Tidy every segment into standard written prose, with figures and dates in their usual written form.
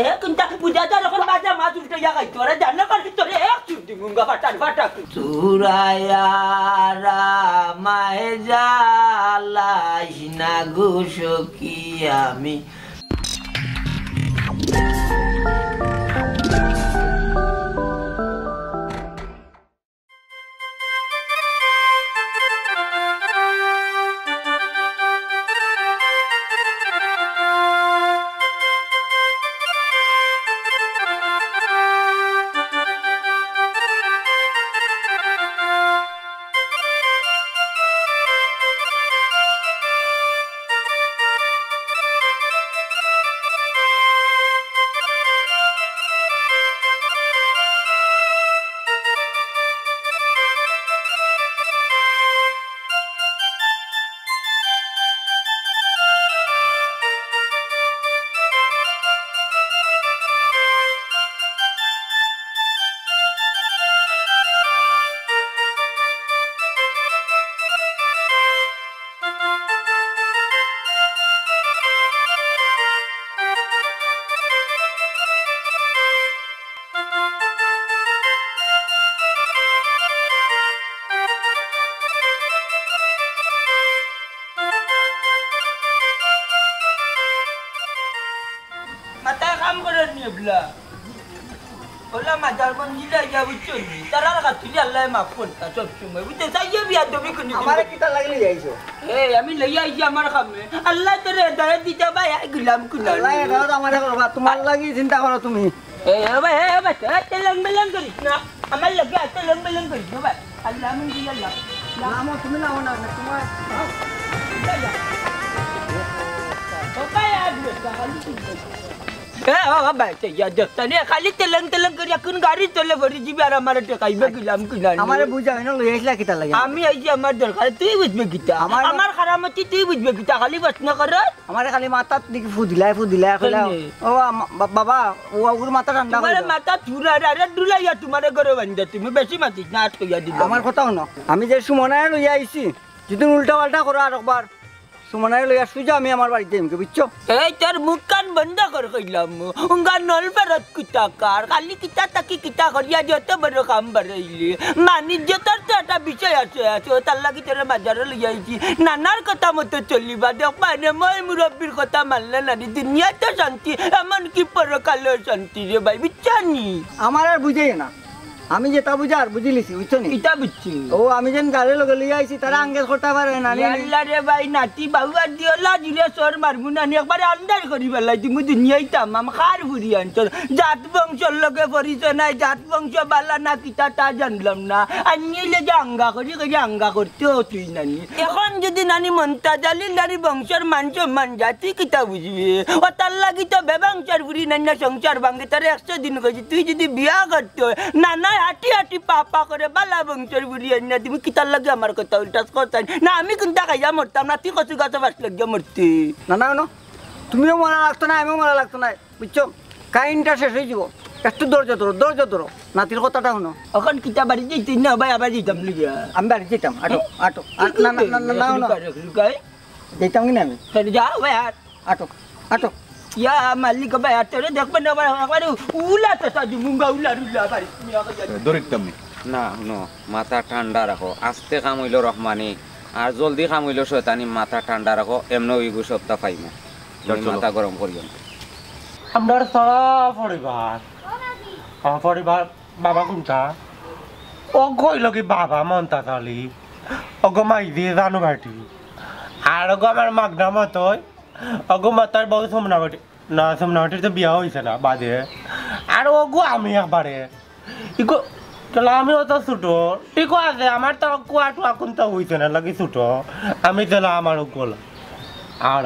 হে কুন্তা বুঝাটা যখন বাজা মাছ উল্টে যাই তোরা জানা কর তোরে এক চুটি মুঙ্গা ফাটা চুরায়ারা মায়ে জালাইস না গোসো কি আমি Ola majar banjila ya bucun ni. Tara kati dia Allah maafkan tak sob semua. Bucun saya biar demi kuni. हमारे kita lagi ले जाइए. Eh, kami lagi aja हमारे kami. Allah तेरे दया दिया बाया गुलाम कुला. Allah ya kalau हमारे करो बात तुम्हारे lagi चिंता करो तुम्ही. बाय तेलंग बेलंग करिस ना. हमारे लगे तेलंग बेलंग करिस ना बाय. Allah mengiya Allah. नाम तुम्ही ना होना तुम्हारे. Kotai ada sekali. बाय या देखता नहीं खाली तेलंग करिया कुन गाड़ी चले बड़ी जी बियार हमारे टेकाई में गुलाम कुला. हमारे बुझा है ना लो ऐसा kita lagi. आमी ऐसी हमारे दरकार तू ही बुझ में किता. हमारे खरामती तू ही बुझ में किता खाली बस न कर. हमारे खाली माता दिख फुदिला खाला. ओ बाबा वो अगर माता ठंडा. हमारे माता चूरा रे डुला या तुम्हारे घरे बंदे तुम्हें बेसी मत इतना आठ को या दिला. हमारे কথা হনো আমি যে সুমনায় লই আইছি যদি উল্টা পাল্টা করো আরেকবার সুমনায় লই আসু যা আমি আমার বাড়িতে এমকে বুঝছো এই তোর মুখ কান বন্ধ কর কইলাম উঙ্গা নল পেরত কুতা কার খালি কিতা তাকি কিতা করিয়া যত বড় কাম বাড়াইলি মানি যতর তো একটা বিষয় আছে তার লাগি তোর বাজারে লই আইছি নানার কথা মতো চলিবা দেখ মানে মই মুরব্বির কথা মানলে না দুনিয়া তো শান্তি এমন কি পরকালে শান্তি রে ভাই বুঝছানি আমার আর বুঝেই না আমি যেটা বুঝার বুঝিলিছি বুঝছো নি কিতা বুঝছি ও আমি যেন গাড়ি লগে লই আইছি তারা আঙ্গেল করতে পারে না আল্লাহ রে ভাই নাতি বাবু আর দিওলা দিলে সর মারমু না নি একবার আন্দার করি বেলাই তুমি দুনিয়াই তামাম খার ফুরি আনছ জাত বংশর লগে পরিচয় নাই জাত বংশ বালা না কিতা তা জানলাম না আনিলে যে আঙ্গা করতে তুই নানি এখন যদি নানি মনতা জালি নানি বংশর মান জাতি কিতা বুঝবি ও তার লাগি তো বেবংশর ফুরি নানি সংসার ভাঙ্গে তারে 100 দিন কইছি তুই যদি বিয়া করতে না হাঁটি হাঁটি পাপা করে বালা বংশের বুড়িয়ে না তুমি কিতার লাগে আমার কথা উল্টাস করতে না আমি কিন্তু খাইয়া মরতাম না তুই কচু গাছে বাস লাগিয়া মরতি না না না তুমিও মরা লাগতো না আমিও মরা লাগতো না বুঝছো কাহিনটা শেষ হয়ে যাব একটু ধৈর্য ধরো নাতির কথাটা শুনো এখন কিতা বাড়ি যেতে না ভাই আবার যেতাম লিগা আমি বাড়ি যেতাম আটো না না না না না যেতাম কি না আমি যা ভাই আটো Ya malik ke bayar tu dah pernah baru ulah tu saja munga ulah bari দরিকতাম না নো মাথা ঠান্ডা রাখো আস্তে কাম হইলো রহমানি আর জলদি কাম হইলো শয়তানি মাথা ঠান্ডা রাখো এমন ওইগু সপ্তাহ পাইমু মাথা গরম করিও আমার সারা পরিবার বাবা কোনটা ও কইল কি বাবা মনতা চালি ওগো মাই দিয়ে জানো বাটি আর ওগো আমার মাগনা মতই ওগো মাতার বউ সোমনাবাটি তো বিয়া হয়েছে না বাদে আর ওগো আমি একবারে ইগো চলো আমিও তো ছুটো ইগো আছে আমার তো কুয়াটু এখন তো হয়েছে না লাগি ছুটো আমি চলো আমার গোল আর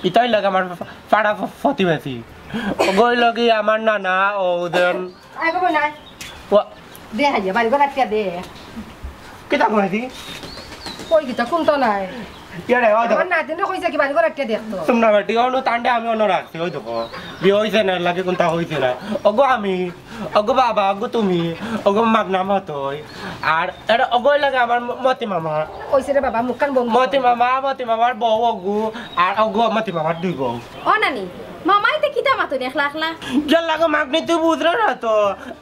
ইতাই লাগে আমার পাড়া প্রতিবেশী ওগোই লগে আমার নানা ওদের কিতা কইছি কই কিতা কোন তো নাই ইয়ারে ওই দেখো নাতিন কইছে কি বাড়ি করে একটা দেখতো তোমরা বাড়ি ওনো তান্ডে আমি ওনো রাখছি ওই দেখো বিয়ে হইছে না লাগে কোনটা হইছে না ওগো আমি ওগো বাবা ওগো তুমি ওগো মাগনা মতই আর এটা ওগোই লাগে আমার মতি মামা কইছে রে বাবা মুখান বন্ধ মতি মামার বউ ওগো আর ওগো মতি মামার দুই বউ ও নানি মামাই দেখি কিতা মাতনি একলা একলা গেল লাগো মাগনি তুই বুঝলো না তো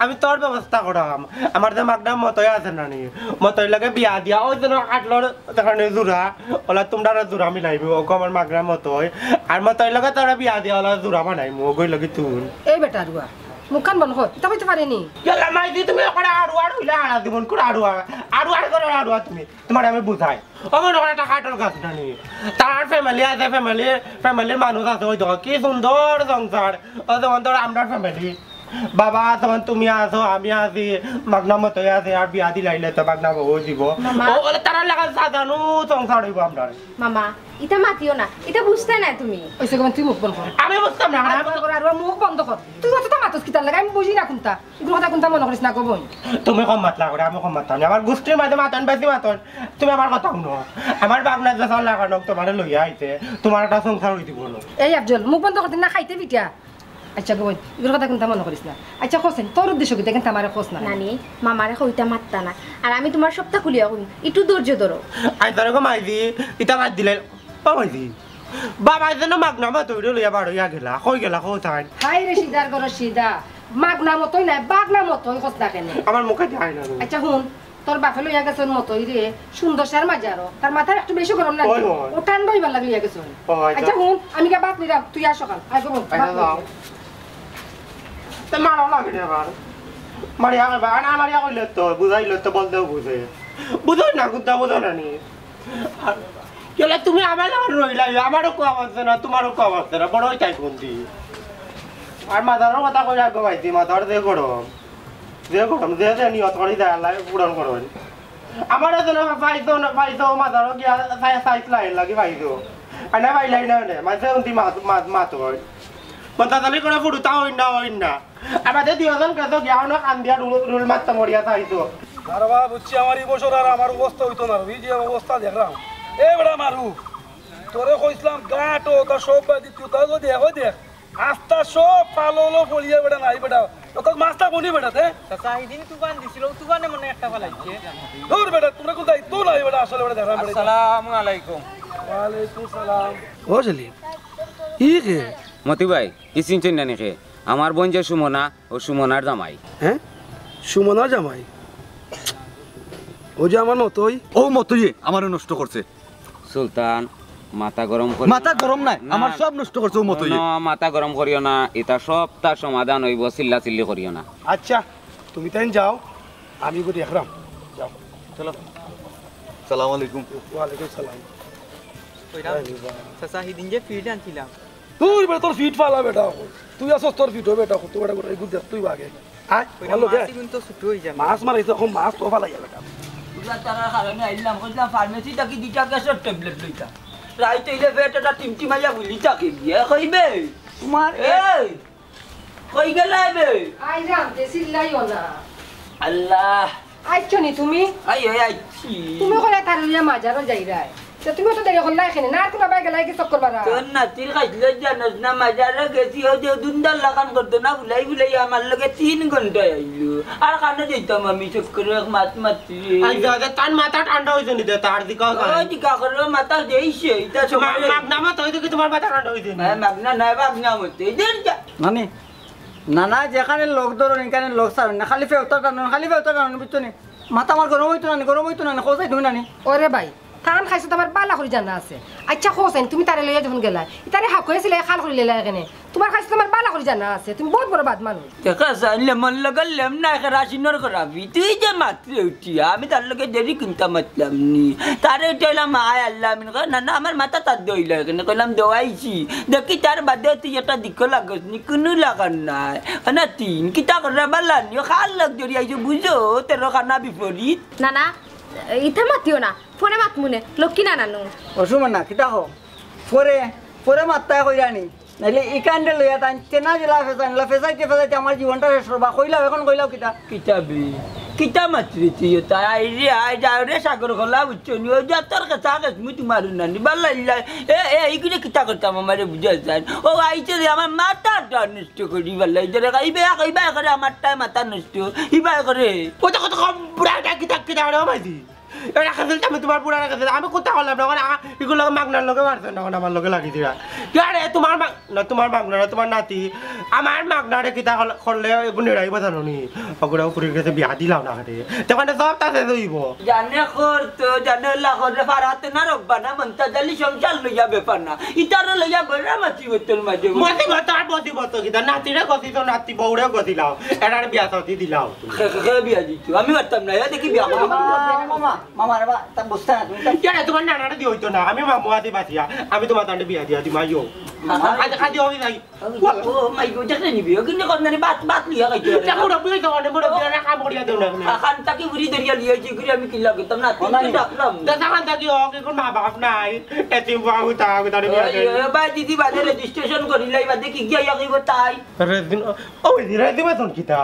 আমি তোর ব্যবস্থা করাম আমার যে মাগনা মতই আছে নানি মতই লাগে বিয়া দিয়া ওই জন্য আটলোর দেখানে জোড়া ওলা তোমরা জোড়া মিলাইবি ওকে আমার মাগনা মতই আর মতই লাগে তোরা বিয়া দিয়া ওলা জোড়া বানাইমু ওগই লাগি তুন এই বেটা রুয়া মুখখান বন্ধ কর এটা হইতে পারেনি গেল মাইদি তুমি ওখানে আড়ুয়ার হইলে আড়া দিবন করে আড়ুয়ার করে আড়ুয়া তুমি তোমার আমি বুঝাই আমার ওখানে একটা কাঠল গাছ নানি তার ফ্যামিলি আছে ফ্যামিলির মানুষ আছে ওই দেখো কি সুন্দর সংসার ও যেমন তোর আমরা ফ্যামিলি বাবা তখন তুমি আছো আমি আছি মাগনা মতই আছে আর বিয়া দিলাইলে তো মাগনা বউ দিব ওলে তারা লাগা সাজানো সংসার হইব আমরা মামা ইটা মাতিও না এটা বুঝতে না তুমি ওইসে কোন তুই মুখ বন্ধ কর আমি বুঝতাম না আর মুখ বন্ধ কর তুই কত মাতস কিতা লাগা আমি বুঝি না কোনটা এগুলো কথা কোনটা মনে করিস না কব তুমি কম মাতলা করে আমি কম মাতলাম আমার গোষ্ঠীর মাঝে মাতন বেশি মাতন তুমি আমার কথা শুনো আমার বাগনা যে চাল লাগানো তোমার লইয়া আইতে তোমার একটা সংসার হই দিব এই আফজল মুখ বন্ধ করতে না খাইতে পিঠা আচ্ছা গো এগুলো কথা কোনটা মনে করিস না আচ্ছা কোসেন তোর উদ্দেশ্য কি দেখেন আমারে কোস না নানি মামারে কইতা মাত্তা না আর আমি তোমার সবটা খুলিয়া কই একটু ধৈর্য ধরো আই তারে কো মাইদি ইটা বাদ দিলে ও মাইদি বাবা যেন মাগনা মত হইলো লইয়া বার হইয়া গেলা কই গেলা কোথায় হাই রে সিদার গর সিদা মাগনা মতই না বাগনা মতই কোস না কেন আমার মুখে যায় না আচ্ছা হুন তোর বাপে লইয়া গেছন মতই রে সুন্দর সার মাজারো তার মাথা একটু বেশি গরম না ও ঠান্ডা হইবার লাগিয়া গেছন আচ্ছা হুন আমি কে বাত নিরা তুই আস সকাল আই গো তে মারা লাগে রে বার মারিয়া বা না মারিয়া কইলে তো বুঝাইলে তো বলতেও বুঝে বুঝো না গুদা বুঝো না নি কেলে তুমি আমার আর রইলা আমারও কো আওয়াজ না তোমারও কো আওয়াজ না বড় হইতাই কোনটি আর মাদারও কথা কই রাখো ভাইতি মাদার দে গরম যে নিয়ত করি দেয় আল্লাহ পূরণ করবেন আমার যেন পাইতো মাদারও গিয়া সাইজ লাইন লাগি পাইতো আর না পাইলাই না মাঝে উন্তি মাত হয় মন্তালি করে ফুটুতা হইন না আমাদের দুজন কাছে গিয়া না কান দিয়া রুল মারতে মরিয়া চাইতো আর বাবা বুঝছি আমার এই বছর আর আমার অবস্থা হইতো না এই যে অবস্থা দেখলাম এ বেড়া মারু তোরে কইছিলাম গাটো তা সব বাদি তুই তা দেখ দেখ আস্তা সব পালো পড়িয়া বেড়া নাই বেড়া তোর মাছটা বনি বেড়া তে সাহিদিন তুফান দিছিল তুফানে মনে একটা ফলাইছে দূর বেড়া তোমরা কোথায় তো নাই বেড়া আসলে বেড়া দেখলাম বেড়া আসসালামু আলাইকুম ওয়ালাইকুম সালাম ও জলি ই কে মতি ভাই কি চিনছেন না নাকি আমার বোন যে সুমনা ও সুমনার জামাই হ্যাঁ সুমনা জামাই ও যে আমার মতই ও মতই আমারও নষ্ট করছে সুলতান মাথা গরম করি মাথা গরম নাই আমার সব নষ্ট করছে ও মতই মাথা গরম করিও না এটা সব তার সমাধান হইব চিল্লা চিল্লি করিও না আচ্ছা তুমি তাই যাও আমি গো দেখলাম যাও চলো সালাম আলাইকুম ওয়ালাইকুম সালাম চাচা সেদিন যে ফিট আনছিলাম তুই বেটা তোর ফিট ফালা বেটা তুই আসছ তোর ফিট বেটা তুই বেটা করে এগুলো দেখ তুই আগে আয় ভালো কে কিন্তু ছুটি হয়ে যাবে মাছ মারাইছে এখন মাছ তো ফালাই বেটা তারা কারণে আইলাম কইলাম ফার্মেসি থাকি দুইটা গ্যাসের ট্যাবলেট লইতা রাইতে ইলে পেটটা টিমটি মাইয়া বুলি থাকে গিয়া কইবে তোমার এই কই গেলাইবে আই রামতে সিল্লাইও না আল্লাহ আইছো নি তুমি আই আইছি তুমি কইলা তার লইয়া মাজারও যাইরাই তো তুমি তো দেরি হল্লা এখানে না তুমি বাই গেলাই কি চক্কর মারা তোর নাতির খাইলে জানাস না মাজারে গেছি ও যে দুন্দার লাগান করতো না বুলাই আমার লগে 3 ঘন্টা আইলো আর কানে যাইতাম আমি চক্কর মাছ মাছি আই দাদা তার মাথা ঠান্ডা হইছে নি তার দিকা ওই দিকা করে মাথা দেইছে এটা সময় মাগনা মত হইছে কি তোমার মাথা ঠান্ডা হইছে মাগনা নাই মাগনা মতে দেন যা মানে নানা যেখানে লোক ধরুন এখানে লোক সার না খালি ফেউতা টানুন বুঝছো নি মাথা আমার গরম হইতো না খোঁজাই তুমি নানি ওরে ভাই খান খাইছো তোমার বালা করে জানা আছে আচ্ছা হোসেন তুমি তারে লইয়া যখন গেলা ইতারে হাক হয়েছিল খাল করে লেলা এখানে তোমার খাইছো তোমার বালা করে জানা আছে তুমি বহুত বড় বাদ মানুষ দেখা যাইলে মন লাগালাম না রাশিনর করাবি তুই যে মাত্র উঠিয়া আমি তার লগে দেরি কিনতা মাতলাম নি তারে উঠাইলাম আয় আল্লাহ আমি না না আমার মাথা তার দইল এখানে কইলাম দোয়াইছি দেখি তার বাদে তুই একটা দিক লাগস নি কোনো লাগান নাই না তিন কিতা করে বালানি খাল লাগ জড়ি আইছো বুঝো তোর খানা বিপরীত না না ইটা মাতিও না ফোনে মাত মুনে লক্ষ্মী না নানু অসুমান না কিতা হো পরে মাত্তায় কইরানি নাইলে ইকান্ডে লইয়া তাই চেনা জেলা ফেসাইতে আমার জীবনটা শেষ করবা কইলাও এখন কইলাও কিতা কিতাবি কিতা মাত্রি তুই তাই আই রে আই যাও রে সাগর গলা বুঝছো নি ও যা তোর কাছে আগে তুমি তোমার নানি বাল্লা এইগুলো কিতা করতাম আমারে বুঝা যায় ও আইছে রে আমার মাথাটা নষ্ট করি বাল্লা ইদারে কইবা করে আমার টাই মাথা নষ্ট ইবা করে কত কত কম বুড়া কিতা কিতা রে মাইদি রাখাছিল আমি তোমার পুরা রাখাছিল আমি কোথা করলাম না এগুলো মাগনার লগে মারছে না আমার লগে লাগি দিরা আরে তোমার না তোমার মাগনা তোমার নাতি আমার মাগনারে কিতা করলে এগুলো নেড়াই বাজানো নি ওগুলো উপরে গেছে বিয়া দিলাম না রে তখন সব তাতে দইব জানে করতো জানে লাখরে ফারাতে না রব্বা না মনতা জালি সংসার লইয়া ব্যাপার না ইতারে লইয়া বড় মাছি বোতল মাঝে মতি বতার মতি বত কিতা নাতিরে গতি তো নাতি বউরে গতি লাও এটার বিয়া সাথে দিলাও খে বিয়া দিছো আমি পারতাম না দেখি বিয়া করব মামা মামা রে বা তা বুঝতে না তুমি কেন তোমার নানারে দিও তো না আমি মামু আদি বাতিয়া আমি তোমার তান্ডে বিয়া দিয়া দি মাইও আজ খাদি হই যাই ও মাই গো দেখে নিবি কিন্তু কোন না বাত লিয়া গাইতো দেখো রবি তো অনেক বড় বিয়া রাখা বড়িয়া দেও না খান তাকি উড়ি দরিয়া লিয়েছি ঘুরে আমি কি লাগে তোমরা তিনটা ডাকলাম দেখা খান তাকি ও কি কোন মা বাপ নাই এতি বাহু তা তারে বিয়া দেই ভাই দিদি বাদে রেজিস্ট্রেশন করিলাই বাদে কি গিয়া যাইব তাই রেদিন ও রেদি বেতন কিতা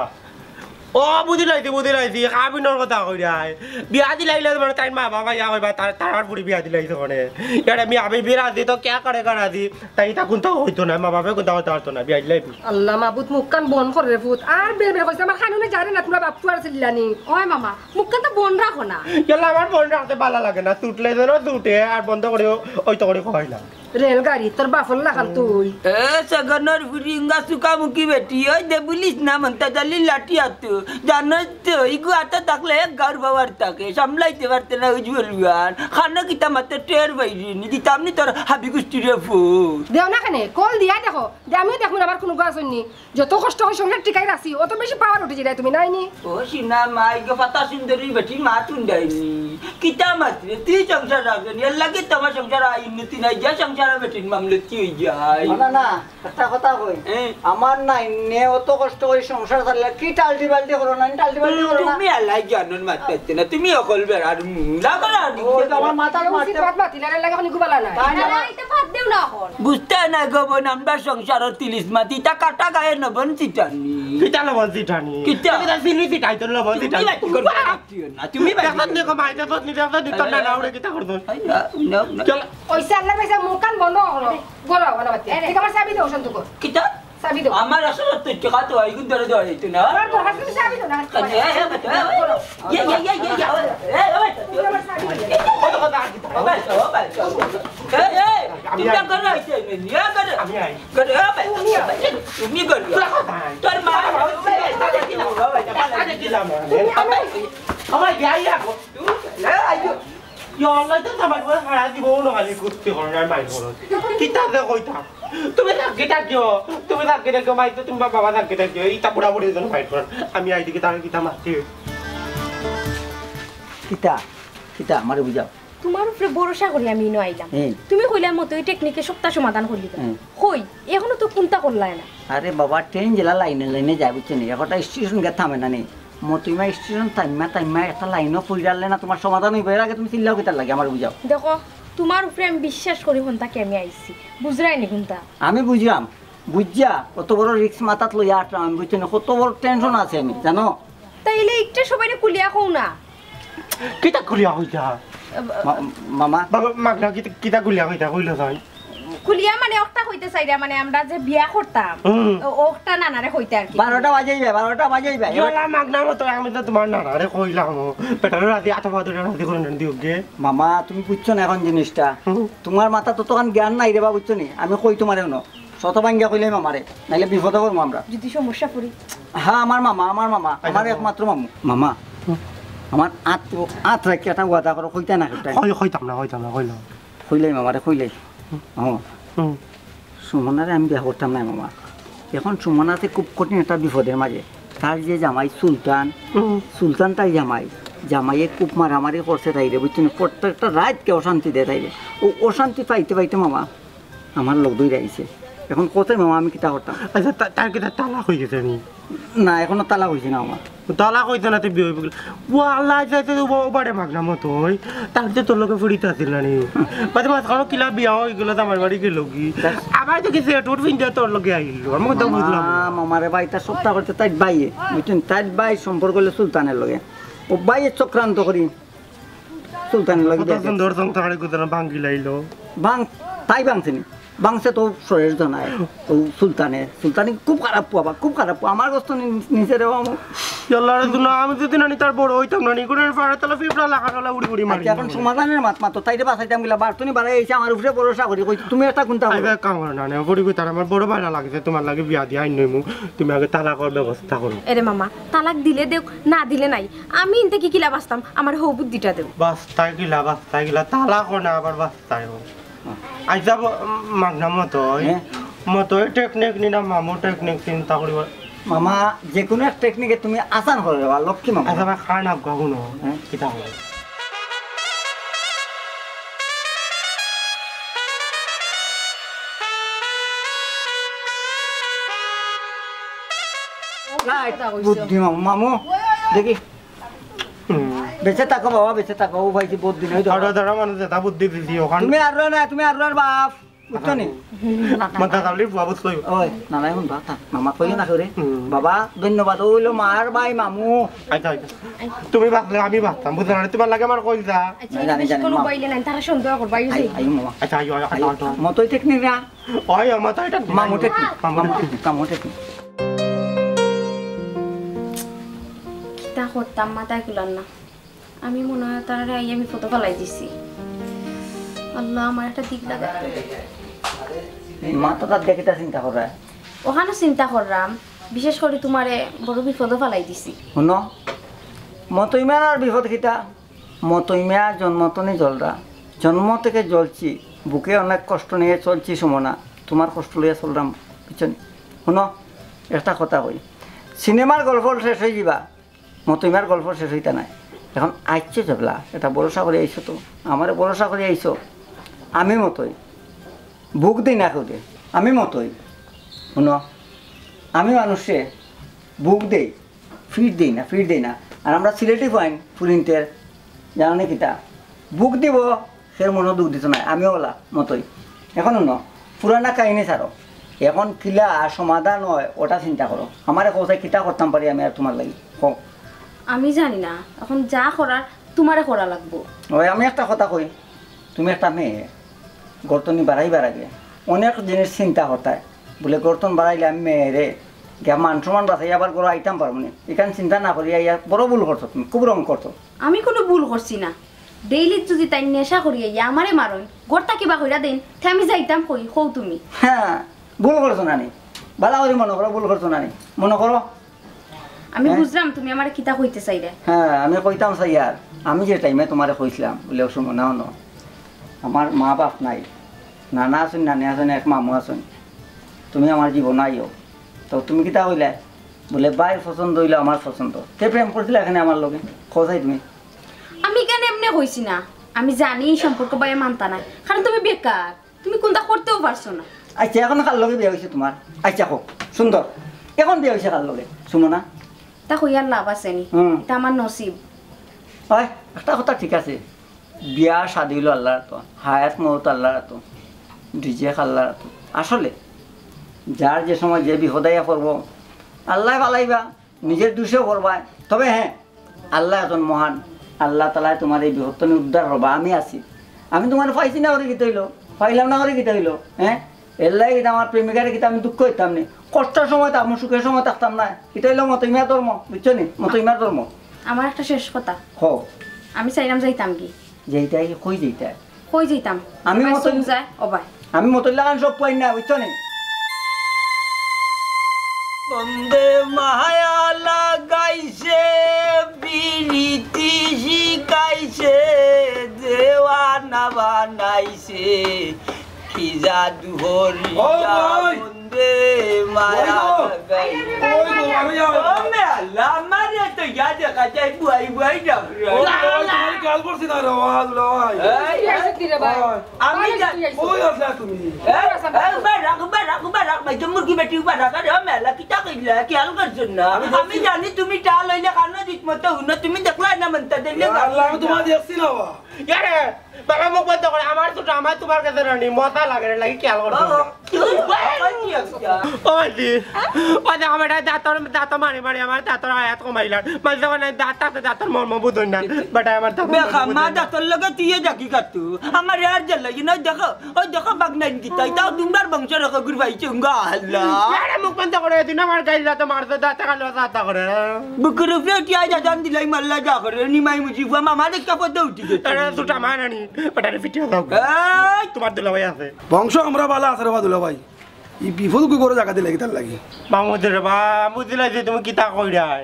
ও বুঝি লাইছি কাবিনর কথা কইরাই বিয়া দিলাইলে মানে তাই মা বাবা ইয়া হইবা তার পুরি বিয়া দিলাইছে মানে এটা আমি বিয়া দি তো কে করে করা দি তাই তা কোনটা হইতো না মা বাবা কোনটা হইতো না বিয়া দিলাই আল্লাহ মাবুত মুখ কান বন করে রে ফুট আর বের বের কইছে আমার খানুনে জানে না তোমরা বাপ আর ছিলানি ওই মামা মুখ কান তো বন রাখো না কেলা আমার বোন রাখতে ভালো লাগে না ছুটলে যেন ছুটে আর বন্ধ করে ওই তো করে কই না রেলগাড়ি তোর বাফল লাগাল তুই এ সগনর ফুরিঙ্গা সুকা মুকি বেটি ওই দে পুলিশ না মনতা জালি লাঠি আতো জানো তো ইগু আটা থাকলে গার বাবার থাকে সামলাইতে পারতে না উজ্জ্বল বিয়ান খানা কিতা মাতে টের বাইরি নি দিতাম নি তোর হাবি গুষ্টি রে ফুট দেও না কেন কল দিয়া দেখো যে আমিও দেখুন আবার কোনো গাছ হইনি যত কষ্ট হয় সংসার টিকাই রাখছি অত বেশি পাওয়ার উঠে যায় তুমি নাইনি ও সিনা মাই গো ফাতা সুন্দরী বেটি মা তুন্ডাইনি কিতা মাত্রে তুই সংসার রাখনি এর লাগে তোমার সংসার আইনতি নাই যা সংসার বেটিন মামলে কি হই যায় না না একটা কথা কই আমার নাই নে অত কষ্ট করে সংসার চালালে কি টালটি বালটি করো না টালটি বালটি করো না তুমি আলাই জানন মারতে না তুমি অকল বেড়ার মুলা করা ও আমার মাথার মারতে পাত মাতিলারে লাগে কোনো গুবালা না না এটা ভাত দেও না এখন বুঝতে না গো বোন আমরা সংসার 30 মাটি তা কাটা গায়ে নবন চিটানি কিতা লবন চিটানি কিতা কিতা চিনি চিটাই তো লবন চিটানি তুমি দেখত নে কো মাইতে তো নিতে তো দিত না নাউরে কিতা করতো চল ওইসা আল্লাহ ভাই মুখ কান বন্ধ করো গোলা বানা বাতি ঠিক আমার চাবি দাও শান্ত কর কিতা চাবি দাও আমার আসলে তো টাকা তো আই গুন ধরে দেওয়া যেত না আর তোর হাতে চাবি দাও না কিতা কিতা আমারে বুঝাও তোমার উপরে ভরসা করি আমি ইনো আইলাম তুমি কইলার মতো এই টেকনিকে সপ্তাহ সমাধান করলি কই এখনো তো কোনটা করলাই না আরে বাবা ট্রেন জেলা লাইনে লাইনে যায় বুঝছেন একটা স্টেশন গে থামে না নেই মতুইমা স্টেশন টাইমা একটা লাইনও পড়ে না তোমার সমাধান হইবে এর আগে তুমি চিল্লাও কিতা লাগে আমার বুঝাও দেখো তোমার উপরে আমি বিশ্বাস করি হন্তাকে আমি আইছি বুঝরাই নি কোনটা আমি বুঝলাম বুঝা কত বড় রিস্ক মাথাত লইয়া আসলাম আমি বুঝছি না কত বড় টেনশন আছে আমি জানো তাইলে একটা সবাইরে কুলিয়া কও না কিতা কুলিয়া হইতা মামা মাগনা কিতা কুলিয়া হইতা কইলো যাই কুলিয়া মানে ওটা কইতে চাইরা মানে আমরা যে বিয়া করতাম ওটা নানারে কইতে আর কি 12টা বাজাইবে ইলা মাগনা মতো আমি তো তোমার নানারে কইলাম পেটার রাতে আটা বাদরে রাতে করে দিও গে মামা তুমি বুঝছো না এখন জিনিসটা তোমার মাথা তো তখন জ্ঞান নাই রে বা বুঝছো নি আমি কই তোমারে ন শতভাঙ্গা কইলাই মামারে নাইলে বিপদে পড়ব আমরা যদি সমস্যা পড়ি হ্যাঁ আমার মামা আমার একমাত্র মামু মামা আমার আত রাখি একটা ওয়াদা করো কইতা না হইতাম না কইলো কইলাই মামারে কইলাই সুমনারে আমি বিয়া করতাম না মামা এখন সুমনাতে খুব কঠিন একটা বিপদের মাঝে তার যে জামাই সুলতান তাই জামাইয়ে খুব মারামারি করছে তাইরে বুঝছেন প্রত্যেকটা রাতকে অশান্তি দেয় তাইরে ও অশান্তি পাইতে মামা আমার লোক দই রাইছে এখন কোথায় মামা আমি কিতা করতাম আচ্ছা তার কিতা তালাক হয়ে গেছে নি না এখনো তালাক হয়েছে না আমার তালাক হইতে না বিয়ে হয়ে গেল ও আল্লাহ যাইতে বাড়ে মাগনা মতো হয় তার যে তোর লোকে ফুড়িতে আসিল না নি মাঝে মাঝখানে কিলা বিয়া হয়ে গেল আমার বাড়ি গেল কি আবার তো কিছু এটুর পিন্ডা তোর লোকে আইল আমি তো বুঝলাম মামারে ভাই তার সপ্তাহ করতে তাই বাইয়ে বুঝছেন তাই বাই সম্পর্ক হলে সুলতানের লগে ও বাইয়ে চক্রান্ত করি সুলতানের লগে সুন্দর সংসারে গুদানা ভাঙ্গি লাইলো তাই ভাঙছেনি বাংসে তো শরীর জানায় তো সুলতানি খুব খারাপ পাবা আমার কষ্ট নিচে রে আল্লাহর জন্য আমি যদি নানি তার বড় হইতাম নানি কোন পাড়া তলা ফিবরা লাগালা উড়ি উড়ি মারি এখন সমাধানের মাত মাতো তাইরে বাঁচাইতাম গিলা বারতুনি বাড়াই এসে আমার উপরে ভরসা করি কই তুমি একটা কোনটা আইবা কাম করো না বড়ি কই তার আমার বড় ভাইরা লাগছে তোমার লাগে বিয়া দিয়া আইন নইমু তুমি আগে তালাকর ব্যবস্থা করো এরে মামা তালাক দিলে দেও না দিলে নাই আমি ইনতে কি কিলা বাসতাম আমার হৌ বুদ্ধিটা দেও বাস্তাই গিলা তালাকর না আবার বাস্তাই আই যাব মাগনা মতো টেকনিক নি না মামু টেকনিক চিন্তা করিব মামা যে কোনো এক টেকনিকে তুমি আসান করে দেবা লক্ষ্মী মামা আচ্ছা ভাই খায় না গাগুনো কিতা হবে বুদ্ধি মামু দেখি বেঁচে থাকো বাবা বেঁচে থাকো ও ভাই বহুত দিন হয়ে ধরা মানুষ যেটা বুদ্ধি দিছি ওখানে তুমি আর না তুমি আর বাপ বুঝছো নি মাথা কালি বাবু কই ওই নালাই হুন বাতা মামা কইলো না করে বাবা ধন্যবাদ হইলো মার ভাই মামু আচ্ছা তুমি বাকলে আমি বাতাম বুঝছ না তোমার লাগে আমার কই যা জানি কোনো বাইলে নাই তারা সন্দেহ করবা আইছে আই মামা আচ্ছা আইও মতই টেকনিক না ওই আমার তো এটা মামু টেকনিক মামু টেকনিক তা করতাম মাথায় কুলার না আমি মনে হয় তারা আমি ফটো ফেলাই দিছি আল্লাহ আমার একটা দিক লাগা মা তো তার দেখে তা চিন্তা করে ওখানে চিন্তা করলাম বিশেষ করে তোমারে বড় বিপদও ফেলাই দিছি শুনো মতইমার আর বিপদ খিতা মতইমা জন্মতনে জলরা জন্ম থেকে জ্বলছি বুকে অনেক কষ্ট নিয়ে চলছি সুমনা তোমার কষ্ট লইয়া চললাম বুঝছেন শুনো একটা কথা কই সিনেমার গল্প শেষ হয়ে যাবা মতইমার গল্প শেষ হইতা নাই এখন আইছো যাবলা এটা ভরসা করে আইছো তো আমার ভরসা করে আইছো আমি মতই বুক দিই না কেউ আমি মতই শুনো আমি মানুষে বুক দেই ফিট দিই না আর আমরা সিলেটি পাইন ফুরিনটের জানো নি কিতা বুক দিব সে মনে দুঃখ দিত না আমিও ওলা মতই এখন শুনো পুরানা কাহিনী ছাড়ো এখন কিলা সমাধান হয় ওটা চিন্তা করো আমার কোথায় কিতা করতাম পারি আমি আর তোমার লাগি হোক আমি জানি না এখন যা করার তোমারে করা লাগবো ওই আমি একটা কথা কই তুমি একটা মেয়ে গর্তনি বাড়াইবার আগে অনেক জিনিস চিন্তা হতায় বলে গর্তন বাড়াইলে আমি মেয়েরে গিয়া মান সমান বাঁচাই আবার গরো আইতাম পারবো না এখানে চিন্তা না করি ইয়া বড় ভুল করছো তুমি খুব রং করছো আমি কোনো ভুল করছি না ডেইলি যদি তাই নেশা করি আমারে মারই গোটা কিবা কইরা দেন তে আমি যাইতাম কই কও তুমি হ্যাঁ ভুল করছো নানি ভালো করে মনে করো ভুল করছো নানি মনে করো আমি বুঝলাম তুমি আমারে কিতা কইতে চাইরে হ্যাঁ আমি কইতাম চাই আর আমি যে টাইমে তোমারে কইছিলাম বলে শুনো না হনো আমার মা বাপ নাই নানা আছেন নানি আছেন এক মামু আছেন তুমি আমার জীবন আইও তো তুমি কিতা কইলে বলে বাইর পছন্দ হইলো আমার পছন্দ কে প্রেম করছিলে এখানে আমার লগে কোথায় তুমি আমি কেন এমনি কইছি না আমি জানি এই সম্পর্ক বাইরে মানতা না কারণ তুমি বেকার তুমি কোনটা করতেও পারছো না আচ্ছা এখন কার লগে বিয়ে হয়েছে তোমার আচ্ছা হোক সুন্দর এখন বিয়ে হয়েছে কার লগে শুনো না তা কইয়ার লাভ আছে নি এটা আমার নসিব হয় একটা কথা ঠিক আছে বিয়া শাদি হইলো আল্লাহর তো হায়াত মত আল্লাহর তো রিজিক আল্লাহর তো আসলে যার যে সময় যে বিপদাইয়া করবো আল্লাহ পালাইবা নিজের দোষেও করবা তবে হ্যাঁ আল্লাহ এজন মহান আল্লাহ তালায় তোমার এই বিপত্তনে উদ্ধার হবা আমি আছি আমি তোমার পাইছি না করে গীতা হইলো পাইলাম না করে গীতা হইলো হ্যাঁ এর লাগে আমার প্রেমিকারে গীতা আমি দুঃখ হইতাম নি কষ্টের সময় থাকবো সুখের সময় থাকতাম না এটা হইলো মতইমার ধর্ম বুঝছো নি মতইমার ধর্ম আমার একটা শেষ কথা হো আমি চাইলাম যাইতাম কি যেইটাই কই যেইটাই কই যাইতাম আমি আমার মতই চোখ যায় অবাই আমি মতই লাগান সব পাই না বুঝছো নি বন্দে মায়া লাগাইছে বিরিতি শিকাইছে দেওয়ানা বানাইছে কি জাদু হরিয়া বন্দে মায়া লাগাইছে ও মেলা মারে তো ইয়া দেখা যায় বুয়াই বুয়াই ডাক তোমার গাল পড়ছি না রে ওয়াজ লয় আমি ওই আসলা তুমি বারাক ভাই মুরগি বেটি বারাক রে মেলা কিটা কইলা কি হাল করছ না আমি জানি তুমি টা লইলে কানো দিত মতো হুনো তুমি দেখলা না মনটা দিলে আল্লাহ আমি তোমার দেখছি না বা ইয়ারে বাবা মোক বন্ধ করে আমার তো আমার তোমার কাছে রানি মাথা লাগে লাগি খেয়াল করছো তুই কই কি আছিস ওই দি ওই আমার দাঁতর দাঁত মারি মারি আমার দাঁতর আয়াত কমাইলাম মাঝে মানে দাঁত দাঁতর মর্ম বুঝুন না বাট আমার মা দাঁতর লগে তুইয়ে দেখি কাটু আমার আর জ্বালা না দেখো ওই দেখো বাগনাইন কিতাই তাও তোমরা বংশ রকম ঘুরবাইছে আল্লাহ মুখ বন্ধ করে দিন আমার গাইল দাঁত মারতে দাঁত কালো দাঁত করে বুকের উপরে টিয়া জান দিলাই মাল্লা যা করে নিমাই মুজি ফুয়া মামা দেখা পড়তে উঠি গেছে দুটা মানানি বাটারে ফিটিয়ে দাও তোমার দুলাভাই আছে বংশ আমরা ভালো আছে রে দুলা ভাই ই বিপদ কি করে জায়গা দিলে কি তার লাগি মামুদের বা বুঝিলা যে তুমি কিতা কইরাই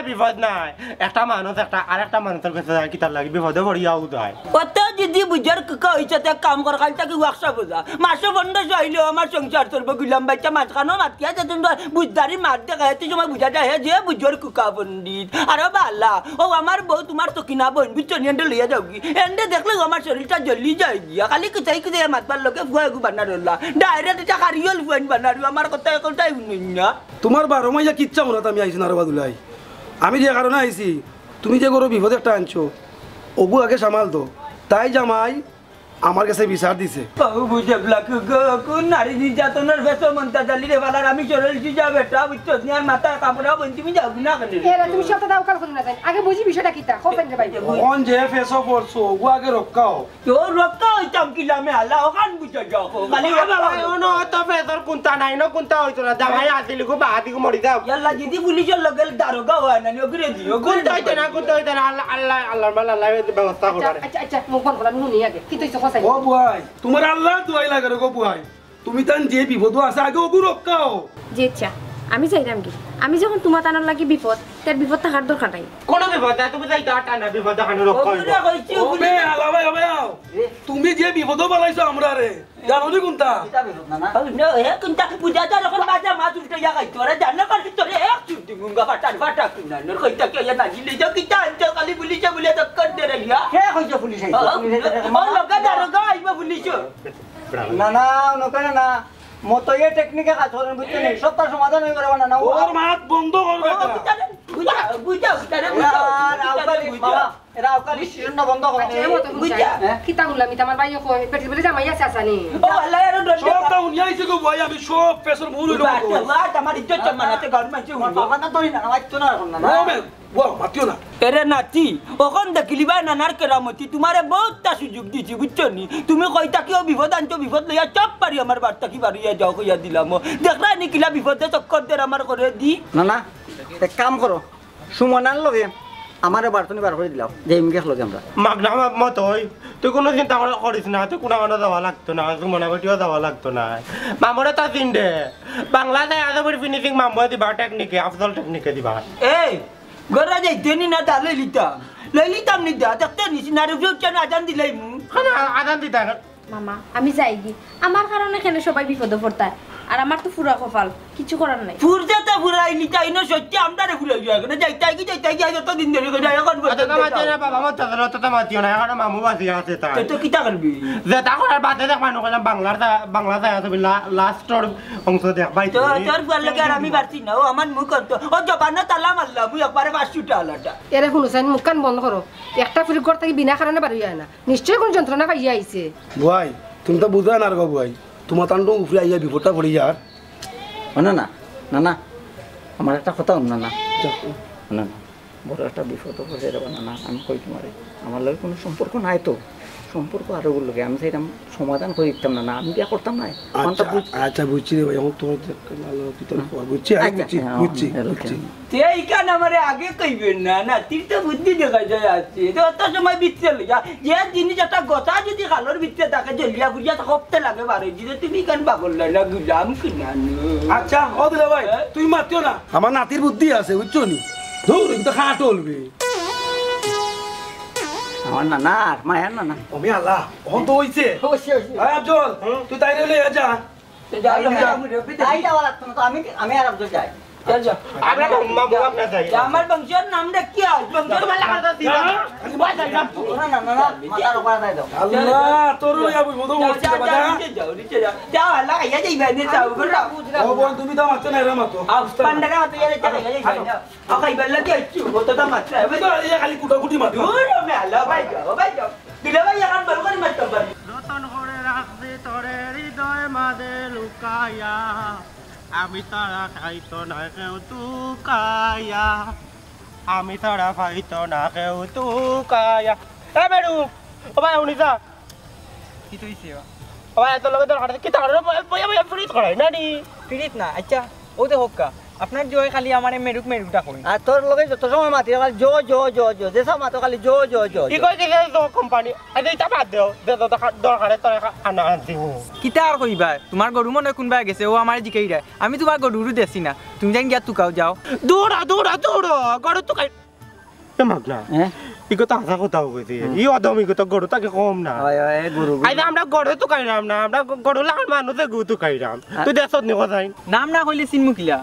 বিপদ নাই একটা মানুষ একটা আরেকটা মানুষের কাছে যায় কিতা লাগে বিপদে পড়িয়াও যায় কত যদি বুঝার কাকা হইছে তে কাম কর খালটা কি ওয়াকশপ বুঝা মাসে বন্ধ যাইলো আমার সংসার চলবে গুলাম বাচ্চা মাছ খানো মাতিয়া যে তুমি বুঝদারি মার দেখা তুই সময় বুঝা যায় যে বুঝর কুকা পণ্ডিত আরে বালা ও আমার বউ তোমার তো কিনা বোন বুঝছো নিয়ে লইয়া যাও কি এন্ডে দেখলে আমার শরীরটা জ্বলি যায় গিয়া খালি কিচাই কিচাই মাতবার লোকে গুয়া গু বানা রলা ডাইরেক্ট এটা কারিয়ল ফুয়ান বানা আমার কথা কোনটাই না তোমার 12 মাইয়া কিচ্ছা মনে আমি আইছি না রে দুলাই আমি যে কারণে আইছি তুমি যে গরো বিপদ একটা আনছো ওগু আগে সামাল তো তাই জামাই আমার কাছে বিচার দিছে বাবু বুঝে ব্লাক কোন নারী নির্যাতনের বেশ মনটা জালি রে বালার আমি চলেছি যা বেটা বুঝছো নিয়ার মাথা কাপড়া বন তুমি যাও না কেন এরা তুমি সাথে দাও কাল করে না যাই আগে বুঝি বিষয়টা কিটা খোপেন রে ভাই কোন যে ফেসো পড়ছো ওগু আগে রক্ষাও তো রক্কা হইতাম কিলামে আল্লাহ ওখান বুঝে যাও খালি নো তো ফেদর কোনটা নাই না কোনটা হইতো না জামাই আসিলি গো বাদি গো মরি দাও ইয়াল্লা যদি পুলিশের লগে দারোগা হয় না ওগরে দিও কোনটা হইতো না আল্লাহ ব্যবস্থা করে আচ্ছা মুখ বন্ধ করে নুনি আগে কি তুই কথা ও বুয়াই তোমার আল্লাহ দুয়াই লাগে রে গো বুয়াই তুমি তান যে বিপদ আছে আগে ওগু রক্ষাও যে ইচ্ছা আমি চাইলাম কি আমি যখন তোমার টানার লাগি বিপদ তার বিপদ থাকার দরকার নাই কোন বিপদ তুমি যাই টানা বিপদ দেখানো রক্ষা হইব ও মে আলা ভাই তুমি যে বিপদ বালাইছো আমরা রে জানো নি কোনটা এ কোনটা পূজা যা যখন বাজা মাছ উল্টে যা খাই তোরা জানো কাল তোরে এক চুটি গুঙ্গা ফাটা কিনা নর কইতা কে না গিলে যা কিটা আনতে কালি পুলিশে বলে তো কর দে রে গিয়া কে কইছে পুলিশ আইছে ও লগা দারোগা আইবা পুলিশ না নকরে না মতো এই টেকনিকে কাজ করেন বুঝছেন সবটা সমাধান হয়ে গেল না ওর মাত বন্ধ করবে বুঝা বাবা এরা আউকালি শিরন বন্ধ করে বুঝা কিতা বললাম আমি তোমার ভাই কই পেটে বলে জামাই আছে আসানি ও আল্লাহ এর দন্ড সবটা উনি আইছে গো ভাই আমি সব ফেসর মুল হইলো বাবা আমার ইজ্জত সম্মানাতে গভর্নমেন্ট বাবা না তোই না মাইতো না এখন না ও মে ওয়া মাতিও না এরে নাতি ওখন দেখিলি ভাই নানার কেরামতি তোমারে বহুতটা সুযোগ দিছি বুঝছো নি তুমি কইতা কিও বিপদ আনছো বিপদ লইয়া চপ পারি আমার বার্তা কি বাড়িয়া যাও কইয়া দিলাম দেখলা নি কিলা বিপদে চক্কর দের আমার করে দি না এক কাম করো সুমনার লগে আমার বার্তনি বার করে দিলাম যে ইমকে লগে আমরা মাগনা মত হই তুই কোনো চিন্তা করিস না তুই কোনো কোনো যাওয়া লাগতো না তুই মনে করিও যাওয়া লাগতো না মামরে তা চিনতে বাংলাদেশ আজ ফিনিশিং মামুয়া দিবা টেকনিকে আফজল টেকনিকে দিবা এই গরা যাইতে নি না তালে লিতাম নি দা দেখতে নিস না রিভিউ চান আজান দিলাই মু আদান দিতা মামা আমি যাই কি আমার কারণে এখানে সবাই বিপদে পড়তায় আর আমার তো পুরা কপাল কিছু করার নাই ফুরজাতে ফুরাই লিতাই না সত্যি আমরারে ফুরাই যায় না যাইতাই কি যত দিন ধরে যায় এখন বাবা মত তো মাতিও না এখন মামু বাসি আছে তা তো কিটা করবি যে তা করার বাদে দেখ মানুষ বাংলাতে আছে লাস্টর অংশ দেখ ভাই তো তোর বল লাগে আর আমি পারছি না ও আমার মুখ করতো ও জবানা তালা মারলা মুই একবারে 500 টাকাটা এরে শুনুছেন মুখ কান বন্ধ করো একটা ফ্রি ঘর থেকে বিনা কারণে বাড়ি যায় না নিশ্চয় কোন যন্ত্রণা পাইয়া আইছে ভাই তুমি তো বুঝা না রে গো ভাই তোমার তান্ডু উপরে আইয়া বিপদটা পড়ে যার না আমার একটা কথা না বড় একটা বিপদ পড়ে যাবে না আমি কই তোমারে আমার লগে কোনো সম্পর্ক নাই তো সম্পর্ক আরো লোকে আমি সেইরকম সমাধান করে দিতাম না আমি বিয়া করতাম না আচ্ছা বুঝছি রে ভাই এখন তোমার বুঝছি এই কান আমারে আগে কইবেন না না তিনটা বুদ্ধি দেখা যায় আছে তো অত সময় বিচ্ছে লইয়া যে জিনিস একটা গতা যদি খালোর বিচ্ছে তাকে জলিয়া বুঝিয়া হপ্তে লাগে বারে যদি তুমি কান পাগল না গুলাম কিনা আচ্ছা ও দিলে ভাই তুই মাতিও না আমার নাতির বুদ্ধি আছে বুঝছো নি ধুর তো খাট হলবে আমার না মায়ের না আমি আল্লাহ এখন তো হইছে আফজল তুই তাইরে লইয়া যা আমি আর আফজল যাই আমার বংশের নাম কি তুমি তো মাত্র না মাতো খালি কুটাকুটি মাতো রতন করে রাখছি তোরে হৃদয় মাঝে লুকাইয়া আমি তারা খাইতো না কেউ তুকায়া আমি তারা খাইতো না কেউ তুকায়া এ বেরু ও ভাই উনিসা কি তুইছে ও ভাই তোর লগে তোর হাতে কি তার বয়া বয়া ফ্রিজ করাই না নি ফিরিত না আচ্ছা ও দে হোক্কা আপনার জয় খালি আমার মেরুক মেরুকটা কই আর তোর লগে যত সময় মাতি খালি জো জো জো জো যেসব মাতো খালি জো জো জো ই কই গেছে তো কোম্পানি আরে এটা বাদ দেও দে তো দরকারে তোর আনা আনছি কিতা আর কইবা তোমার গরু মনে কোনবা গেছে ও আমার জিকাই রে আমি তোমার গরুরু দেছি না তুমি জান গিয়া তুকাও যাও দৌড়া দৌড়া দৌড়া গড় তো কাই এ মাগনা হ্যাঁ ইগো তো আশা কথা কইছে ই অদম ইগো তো গড় তাকে কম না হয় হয় গরু আইদা আমরা গড় তো কাইরাম না আমরা গড় লাগান মানুষে গু তো কাইরাম তুই দেশত নি কথাই নাম না কইলে চিনমু কিলা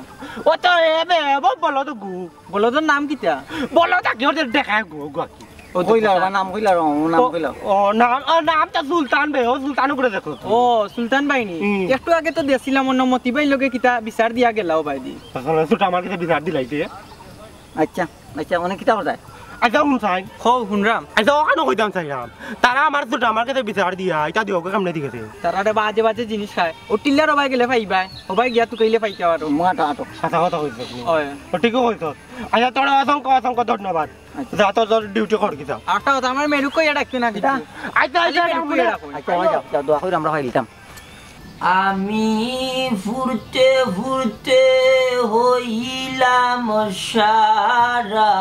ও তো এবে বলো তো গু বলো তোর নাম কিতা বলো তাকে ওদের দেখায় গু গাকি ও কইলা নাম কইলা নাম কইলা ও নাম তো সুলতান বে ও সুলতান করে দেখো ও সুলতান বাইনি একটু আগে তো দেছিলাম অনুমতি বাই লগে কিতা বিচার দিয়া গেলাও বাইদি আসলে সুলতান আমার কাছে বিচার দিলাইছে আচ্ছা আচ্ছা অনেক কিতা কথা আইদা উনসাই খো হুনরাম আইদা ওখানে কইতাম চাইরাম তারা আমার সুলতান আমার কাছে বিচার দিয়া এটা দিও কেমনে দিকেছে তারারে বাজে বাজে জিনিস খায় ও টিল্লার ওবাই গেলে পাইবাই ওবাই গিয়া তু কইলে পাইতে পারো মাটা আটো আচ্ছা কথা কইছ হয় ও ঠিকই কইছ আচ্ছা তোর অসংখ্য অসংখ্য ধন্যবাদ যা তোর ডিউটি কর কি যাও আটা কথা আমার মেরুক কইয়া ডাকতে না কিতা আচ্ছা আচ্ছা আচ্ছা যাও দোয়া কইরা আমরা খাইলাম আমি ফুরতে ফুরতে হইলাম সারা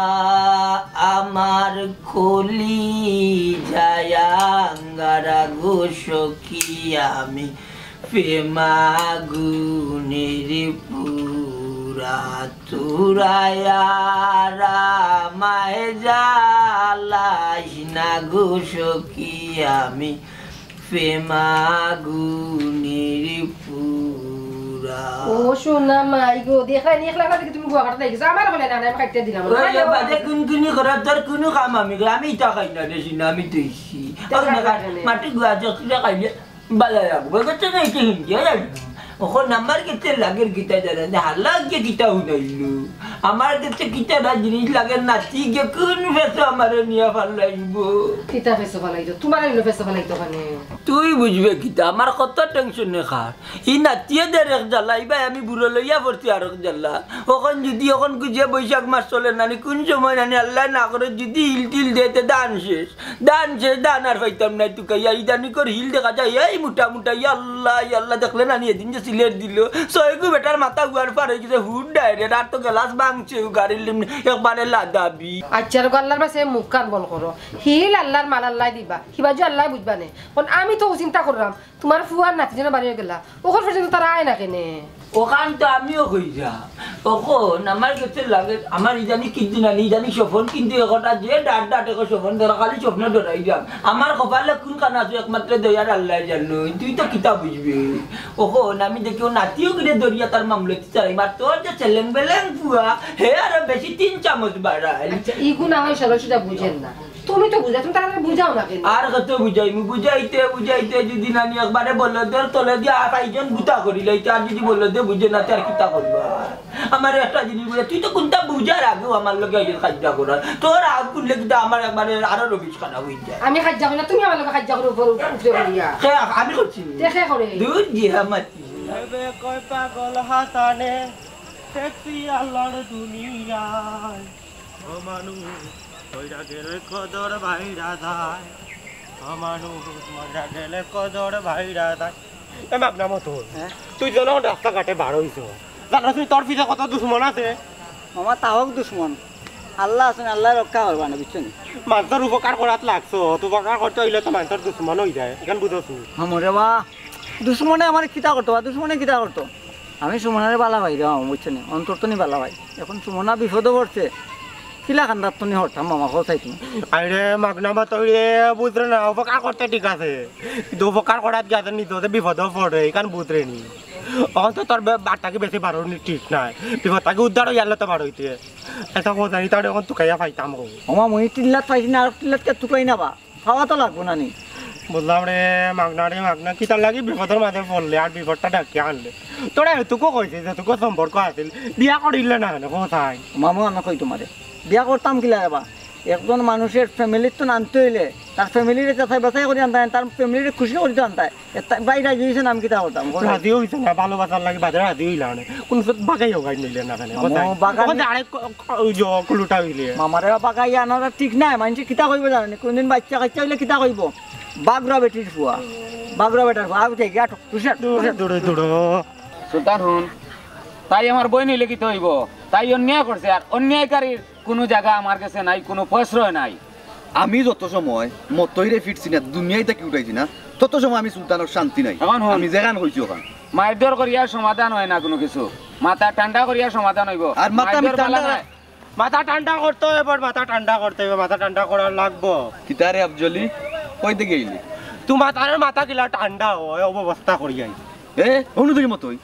আমার খলি যায়াঙ্গারা গো সখী আমি প্রেমাগুনের পুরা তুরায়ারা মায়ে জ্বালাস না গো সখী আমি প্রেমাগুনের পুরা ও শোনা মাই গো দেখলাই দেখলা কথা তুমি গোয়া কাটা দেখছ আমার বলে না আমি কাটতে দিলাম ওই বাজে কুনকুনি করার তোর কোনো কাম আমি আমি তা খাই না রে সিনা আমি তুইছি মাটি গোয়া যা খাইলে বালা লাগবে কত নাই কি ওখন আমার কাছে লাগের গীতা জানা হাল্লা গিয়ে গীতা উনাইলো আমার কাছে গীতা না জিনিস লাগে নাচি গিয়ে কোন ফেসো আমার নিয়ে ভাল লাগব কিতা ফেসো ভালাইতো তোমার নিলো ফেসো ভালাইতো কানে তুই বুঝবে গীতা আমার কত টেনশন নে খার ই নাচিয়ে দে রেখ জ্বালাইবা আমি বুড়ো লইয়া পড়ছি আর জ্বালা ওখন যদি ওখন গুজে বৈশাখ মাস চলে নানি কোন সময় নানি আল্লাহ না করে যদি হিল টিল দেতে দান শেষ দান আর পাইতাম না তুকাইয়া ইদানি করে হিল দেখা যায় এই মোটা মোটা আল্লাহ দেখলে নানি এদিন যে সিলেট দিল সয়গু বেটার মাথা গুয়ার পার হয়ে গেছে হুড ডাইরেক্ট আর তো গ্লাস ভাঙছে গাড়ির লিমনে একবারে লাদাবি আচ্ছা আর আল্লাহর পাশে মুখ কান বল করো হিল আল্লাহর মাল আল্লাহ দিবা কিবাজু আল্লাহ বুঝবা নে কোন আমি তো চিন্তা করলাম তোমার ফুয়ার নাতি যেন বাড়ি গেলা ওখন পর্যন্ত তারা আয় না কেনে ওখান তো আমিও কই যা ওখন আমার কাছে লাগে আমার ইজানি কিনতে না ইজানি সফন কিন্তু একটা যে ডাট এখন সফন ধরা খালি স্বপ্ন ধরাই যাম আমার কপালে কোন কানা আছে একমাত্র দয়ার আল্লাহ জানো তুই তো কিতা বুঝবি ওখন আমি দেখি ও নাতিও কিনে দরিয়া তার মামলতি চাই মার তোর যে চেলেং বেলেং ফুয়া হে আর বেশি 3 চামচ বাড়াই ইগু না হয় সরল সেটা বুঝেন না তুমি তো বুঝা তুমি তারা বুঝাও না কেন আর কত বুঝাই বুঝাইতে যদি নানি একবারে বললো তোর তলে দিয়ে আর 5 জন গুতা করিলে আর যদি বললো দে বুঝে না তার কিতা করবা আমার একটা জিনিস বুঝে তুই তো কোনটা বুঝার আগেও আমার লগে আইল খাদ্যা করার তোর আগ করলে কিন্তু আমার একবারে আরো রবিশ খানা হয়ে যায় আমি খাদ্যা করি না তুমি আমার লগে খাদ্যা করো উপরে বলিয়া আমি করছি দেখে করে দুধ জিহা মাতি এবে কই পাগল হাসানে দেখছি আল্লাহর দুনিয়ায় ও মানুষ কইরা গেলে কদর ভাইরা যায় ও মানুষ মরা গেলে কদর ভাইরা যায় এ মাগনা মতো তুই যেন রাস্তাঘাটে বার হইছ জানো তুই তোর পিছে কত দুশ্মন আছে আমার তাহক দুশ্মন আল্লাহ আছেন আল্লাহ রক্ষা করবা না বুঝছেন মানুষের উপকার করাত লাগছো উপকার করতে হইলে তো মানুষের দুশ্মন হয়ে যায় এখন বুঝছো আমরে বা দুশ্মনে আমার কিতা করতো দুশ্মনে কিতা করতো আমি সুমনারে বালা ভাই রে বুঝছেন অন্তর তো নি বালা ভাই এখন সুমনা বিপদে পড়ছে কিলা কান্দার তো নি হঠাম মামা কোথায় তুমি আরে মাগনা বা তুই বুঝরে না উপকার করতে ঠিক আছে কিন্তু উপকার করাত গেছে নিজে বিপদে পড়ে এখান বুঝরে নি অন্ত তোর বার্তাকে বেশি বারো ঠিক নাই বিপদটাকে উদ্ধার হয়ে গেলে তো বার হইতে এটা কথা নি তাহলে এখন তুকাইয়া পাইতাম গো আমার মই টিল্লাত পাইছি না আর টিল্লাতকে তুকাই নাবা খাওয়া তো লাগবো না নি বুঝলাম রে মাগনা কি তার লাগি বিপদের মাঝে পড়লে আর বিপদটা ডাকিয়ে আনলে তোরা এটুকু কইছে যেটুকু সম্পর্ক আছিল বিয়া করিলে না কোথায় মামু আমি কই তোমারে বিয়া করতাম কিলা যাবা একজন মানুষের ফ্যামিলির তো আনতে হইলে তার ফ্যামিলির যাচাই বাছাই করে আনতে তার ফ্যামিলির খুশি করে আনতে ভাই রাজি হয়েছেন আমি কিতা করতাম রাজি হইছে না ভালোবাসার লাগে বাজারে রাজি হইলা না কোন বাগাই হোগাই নিলে না কেন আরেক কুলুটা হইলে মামারে বাগাই আনারা ঠিক নাই মানুষ কিতা কইব জানেন কোনদিন বাচ্চা কাচ্চা হইলে কিতা কইব বাগরা বেটির ফুয়া বাগরা বেটার ফুয়া আগে থেকে আটক দূরে দূরে সুলতান হুন তাই আমার বই নিলে কি হইব তাই অন্যায় করছে আর অন্যায়কারীর কোনো জায়গা আমার কাছে নাই কোনো প্রশ্রয় নাই আমি যত সময় মতইরে ফিরছি না দুনিয়ায় থেকে উঠাইছি না তত সময় আমি সুলতানের শান্তি নাই এখন হন। আমি যেখান হইছি ওখান মারধর করিয়া সমাধান হয় না কোনো কিছু মাথা ঠান্ডা করিয়া সমাধান হইব আর মাথা আমি মারধর ঠান্ডা বালা নাই। মাথা ঠান্ডা করতে হবে মাথা ঠান্ডা করতে হবে মাথা ঠান্ডা করার লাগবো কিতারে আফজলি কইতে গেইলি তোমার তার মাথা গিলা ঠান্ডা হয় অবস্থা করি যাই অনুদিকে মতই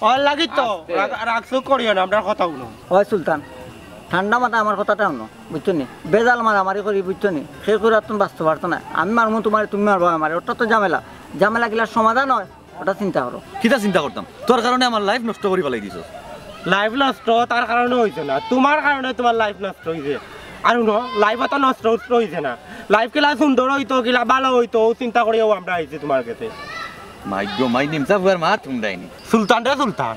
ওর লাগি তো আস্তে। রাখছো করিও না আপনার কথা শুনো হয় সুলতান ঠান্ডা মাথা আমার কথাটা শুনো বুঝছো নি বেজাল মারামারি করি বুঝছো নি সেই করে তুমি বাঁচতে পারতো না আমি মারমু তোমার তুমি মারবো আমার ওটা তো ঝামেলা ঝামেলা গিলার সমাধান হয় ওটা চিন্তা করো কিতা চিন্তা করতাম তোর কারণে আমার লাইফ নষ্ট করি ফেলাই দিছ লাইফ নষ্ট তার কারণে হয়েছে না তোমার কারণে তোমার লাইফ নষ্ট হয়েছে আর শুনো লাইফ তো নষ্ট হয়েছে না লাইফ কিলা সুন্দর হইতো কিলা ভালো হইতো চিন্তা করিও আমরা আইছি তোমার কাছে মাই নিমসা ফুয়ার মা তুমডাইনি সুলতান রে সুলতান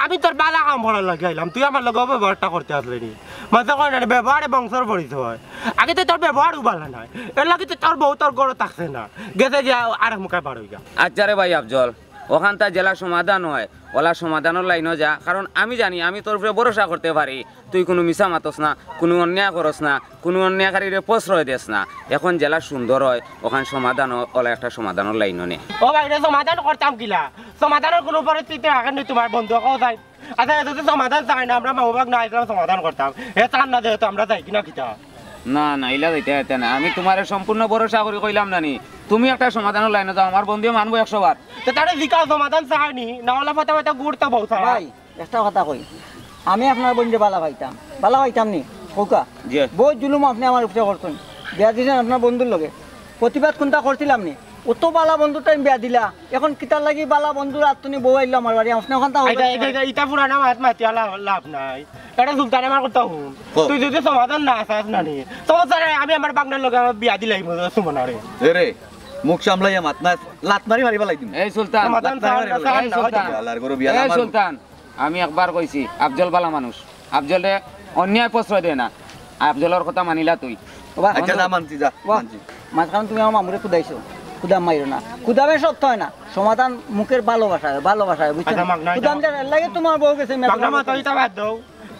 আমি তোর বালা কাম করার লাগে আইলাম তুই আমার লগে ব্যবহারটা করতে আসলি নি মাঝে কয় না ব্যবহারে বংশর পরিচয় আগে তো তোর ব্যবহারও ভালো নাই এর লাগে তো তোর বউ তোর গড়ে থাকছে না গেছে গিয়া আর মুখে বার হয়ে গা আচ্ছা রে ভাই আফজল ওখানটা জেলা সমাধান হয় ওলা সমাধানের লাইনও যা কারণ আমি জানি আমি তোর উপরে ভরসা করতে পারি তুই কোনো মিশা মাতস না কোনো অন্যায় করস না কোনো অন্যায়কারীরে প্রশ্রয় দেস না এখন জেলা সুন্দর হয় ওখানে সমাধান ওলা একটা সমাধানের লাইনও নেই ও ভাই রে সমাধান করতাম কিলা সমাধানের কোনো পরিস্থিতি আগে নেই তোমার বন্ধু কেউ যাই আচ্ছা যদি সমাধান চাই না আমরা মা বাবাক না আইলাম সমাধান করতাম এ চান না যেহেতু আমরা যাই কিনা কিতা না না ইলা যাইতে না আমি তোমার সম্পূর্ণ ভরসা করে কইলাম নানি তুমি একটা সমাধানের লাইনে যাও আমার বন্ধু মানবো 100 বার তো তারে জিকা সমাধান চাইনি না হলে ফাটা ফাটা গুড়তে বউ চাই ভাই একটা কথা কই আমি আপনার বন্ধু বালা পাইতাম নি কৌকা জি বহু জুলুম আপনি আমার উপরে করতেন বিয়া দিয়েছেন আপনার বন্ধুর লগে প্রতিবাদ কোনটা করছিলাম নি অত বালা বন্ধু টাইম বিয়া দিলা এখন কিতার লাগি বালা বন্ধুর আর তুমি বউ আইলো আমার বাড়ি আপনি ওখান ইটা পুরানা মাত মাতিয়া লাভ নাই এটা সুলতান আমার কথা হুন তুই যদি সমাধান না আসাস না নি সমস্যা নাই আমি আমার বাগনার লগে বিয়া দিলাই সুমনারে রে মুখ সামলাইয়া মাত না লাত মারি মারি ফেলাই দিম এই সুলতান সমাধান এই সুলতান আল্লাহর গরু বিয়া এই আমার সুলতান আমি একবার কইছি আফজল বালা মানুষ আফজলে অন্যায় প্রশ্রয় দেয় না আফজলের কথা মানিলা তুই আচ্ছা যা মানছি যা মানছি মাঝখানে তুমি আমার মামুরে কুদাইছো কুদাম মাইরো না কুদামে সত্য হয় না সমাধান মুখের ভালোবাসা বুঝছো কুদাম লাগে তোমার বউ গেছে বাগনা মাত ইটা বাদ দাও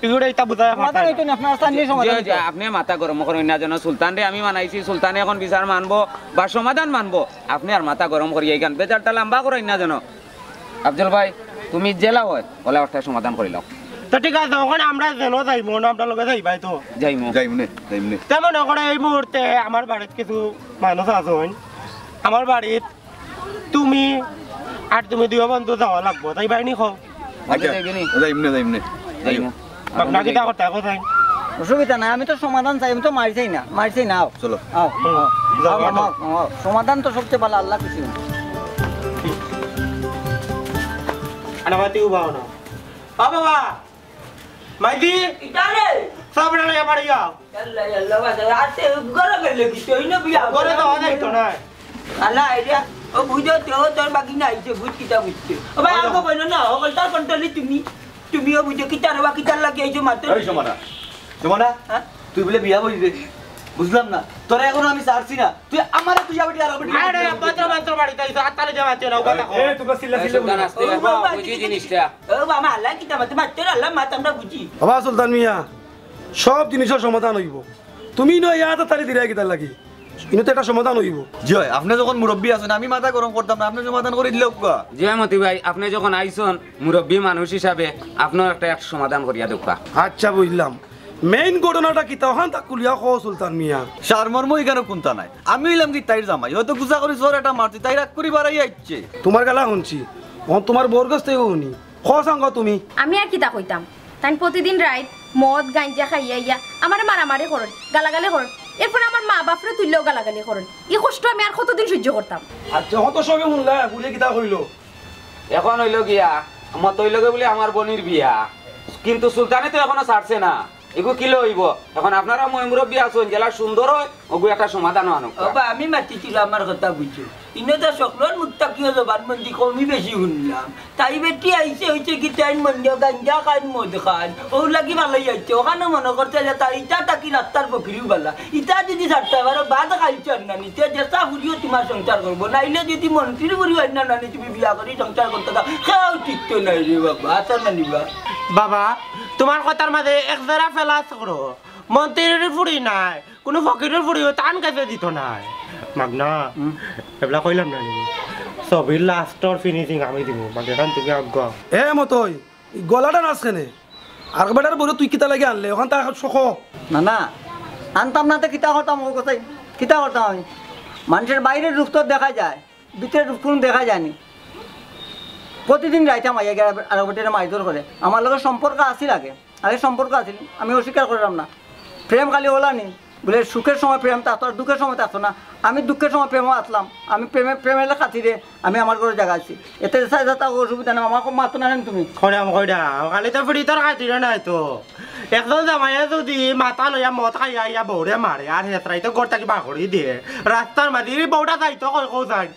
ইগুড়ে ইটা বুঝায় সমাধান হইতো না আপনার স্থানীয় সমাধান হইতো। আপনি মাথা গরম করেন না যেন সুলতান রে আমি মানাইছি সুলতানে এখন বিচার মানবো বা সমাধান মানবো আপনি আর মাথা গরম করি এইখান বেচারটা লম্বা করেন না যেন আফজল ভাই তুমি জেলা হয় ওলা একটা সমাধান করে লাও তো ঠিক আছে ওখানে আমরা যেন যাইবো না আমরা লগে যাইবাই তো যাইমু যাইমনে তেমন ওখানে এই মুহূর্তে আমার বাড়িতে কিছু মানুষ আছেন আমার বাড়িত তুমি আর তুমি দুই বন্ধু যাওয়া লাগবো তাই বাড়ি খাও আচ্ছা যাইমনে যাইমু বাগনা কিটা করতে কোথায় অসুবিধা নাই আমি তো সমাধান চাই আমি তো মারছি না চলো আও সমাধান তো সবচেয়ে ভালো আল্লাহ খুশি আনাবাতি উবাও না বাবা মাইদি ইতারে সাবড়া লাগা পড়ি যাও আল্লাহ বাবা আতে গরম গেলে কি তুই না বিয়া করে তো অনেক তো না আল্লাহ আইডিয়া ও বুঝো তোর বাকি না আইছে বুঝ কিটা বুঝতে ও ভাই আগো বইন না ও কলটা কন্ট্রোলি তুমিও বুঝো কিটার বাকি তার লাগি আইছো মাত্র এই সমানা হ্যাঁ তুই বলে বিয়া বলি রে বুঝলাম না তোরা এখন আমি ছাড়ছি না তুই আমারে তুই যাবি আর আবি আরে মাত্র বাড়ি তাই আতালে যাওয়াতে না কথা এ তোমরা সিল্লা সুলতান আসতে বুঝি জিনিসটা ও বাবা আল্লাহ কিটা মাত্র আল্লাহ মাত আমরা বুঝি বাবা সুলতান মিয়া সব জিনিসের সমাধান হইব তুমি নয় ইয়াতে তালি দিরা কিতার লাগি কিন্তু তো একটা সমাধান হইব জয় আপনি যখন মুরব্বী আছেন আমি মাথা গরম করতাম না আপনি সমাধান করে দিলে কা জয়মতি ভাই আপনি যখন আইসন মুরব্বী মানুষ হিসাবে আপনার একটা সমাধান করিয়া দেখা আচ্ছা বুঝলাম মেইন ঘটনাটা কি তখন তা কুলিয়া কো সুলতান মিয়া সারমর্ম এখানে কোনটা নাই আমি হইলাম কি তাইর জামাই হয়তো গুজা করে জোর একটা মারছি তাই রাগ করি বাড়াই আইছে তোমার গালা শুনছি তোমার বরগস থেকে শুনি খ সাঙ্গ তুমি আমি আর কিতা কইতাম তাই প্রতিদিন রাত মদ গাঞ্জা খাইয়া ইয়া আমার মারামারি করেন গালাগালি করেন এরপর আমার মা বাপরে তুললেও গালাগালি করেন এই কষ্ট আমি আর কতদিন সহ্য করতাম আচ্ছা হতো সবে শুনলা গুলিয়ে কিতা কইলো এখন হইল গিয়া মত হইল বলে আমার বোনের বিয়া কিন্তু সুলতানে তো এখনো ছাড়ছে না এগু কিলো হইব এখন আপনারা মুরব্বী আছেন জেলা সুন্দর হয় ওগু একটা সমাধান আনো বাবা আমি মাতিছিল আমার কথা বুঝছো ইনো তো সকলের মুক্তা কিয় জবানবন্দি কমই বেশি শুনলাম তাই বেটি আইসে হয়েছে কি তাই মন্দ গাঞ্জা খান মদ খান ও লাগি ভালোই যাচ্ছে ওখানে মনে করছে যে তাই ইটা তাকি রাস্তার বকরিও বালা ইটা যদি ছাড়তে পারো বাদ খাইছে না নিতে যেসা ফুরিও তোমার সংসার করবো নাইলে যদি মন্ত্রীর ফুরিও না নানি তুমি বিয়া করি সংসার করতে দাও কেউ ঠিক তো নাই রে বাবা আসা না নিবা বাবা তোমার কথার মাঝে এক জোড়া ফেলাস করো মন্ত্রীর ফুড়ি নাই কোনো ফকিরের ফুড়িও টান কাছে দিত নাই মাগনা এগুলা কইলাম না ছবির লাস্টর ফিনিশিং আমি দিব বাকি এখন তুমি আজ্ঞ এ মতই গলাটা নাচ কেনে আর বেটার বলে তুই কিতা লাগে আনলে ওখান তার শখ না না আনতাম না তো কিতা করতাম ও কোথায় কিতা করতাম আমি মানুষের বাইরের রূপ তো দেখা যায় ভিতরের রূপ কোনো দেখা যায়নি প্রতিদিন রাইতাম আইয়া গিয়ে আর বেটারে মাইদর করে আমার লোকের সম্পর্ক আসিল আগে সম্পর্ক আসিল আমি অস্বীকার করলাম না প্রেম খালি ওলা নি বলে সুখের সময় প্রেম থাকতো আর দুঃখের সময় থাকতো না আমি দুঃখের সময় প্রেমও আসলাম আমি প্রেমের খাতিরে আমি আমার ঘরে জায়গা আছি এতে যাতা অসুবিধা নেই আমার মাতো না তুমি খরাম কইরা খালি তো ফুড়ি তোর খাতিরে নাই তো একজন জামাইয়া যদি মাথা লইয়া মদ খাইয়া ইয়া বৌরে মারে আর হেতরাই তো ঘর থাকি বাঘড়ি দিয়ে রাস্তার মাঝে বউটা যাইতো কই যাই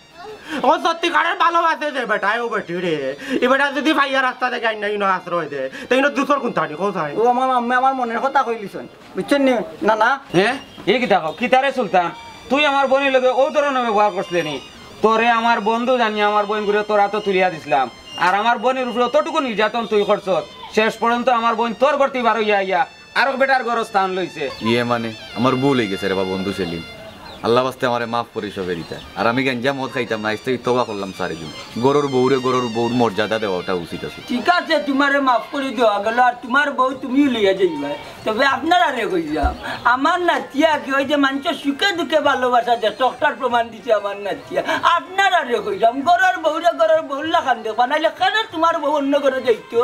ও সত্যিকারের ভালোবাসে যে বেটাই ও বেটি রে এ বেটা যদি ভাইয়া রাস্তা থেকে আইনা ইনো আশ্রয় দে তো ইনো দুসর কোনটানি কোথায় ও আমার আম্মা আমার মনের কথা কইলিছেন বুঝছেন নি না না হ্যাঁ এই কি দেখো কিতারে সুলতান তুই আমার বোনের লগে ও ধরনের ব্যবহার করছিলি নি তোরে আমার বন্ধু জানি আমার বোন ঘুরে তোরা তো তুলিয়া দিছিলাম আর আমার বোনের উপরে অতটুকু নির্যাতন তুই করছ শেষ পর্যন্ত আমার বোন তোর ভর্তি বার হইয়া ইয়া আরো বেটার ঘর স্থান লইছে ইয়ে মানে আমার ভুল হয়ে গেছে রে বা বন্ধু সেলিম আল্লাহ বাস্তে আমারে মাফ করি সবের ইতা আর আমি গাঞ্জা মদ খাইতাম না আজকে তবা করলাম সারিদিন গরুর বউর মর্যাদা দেওয়াটা উচিত আছে ঠিক আছে তোমারে মাফ করে দেওয়া গেল আর তোমার বউ তুমিও লইয়া যাইবা তবে আপনারা রে কইলাম আমার নাতিয়া কি ওই যে মানুষের সুখে দুঃখে ভালোবাসা যে ডক্টর প্রমাণ দিচ্ছে আমার নাতিয়া আপনারা রে কইলাম গরুর বউরে গরুর বউল্লা খান দেখবা নাইলে কেন তোমার বউ অন্য ঘরে যাইতো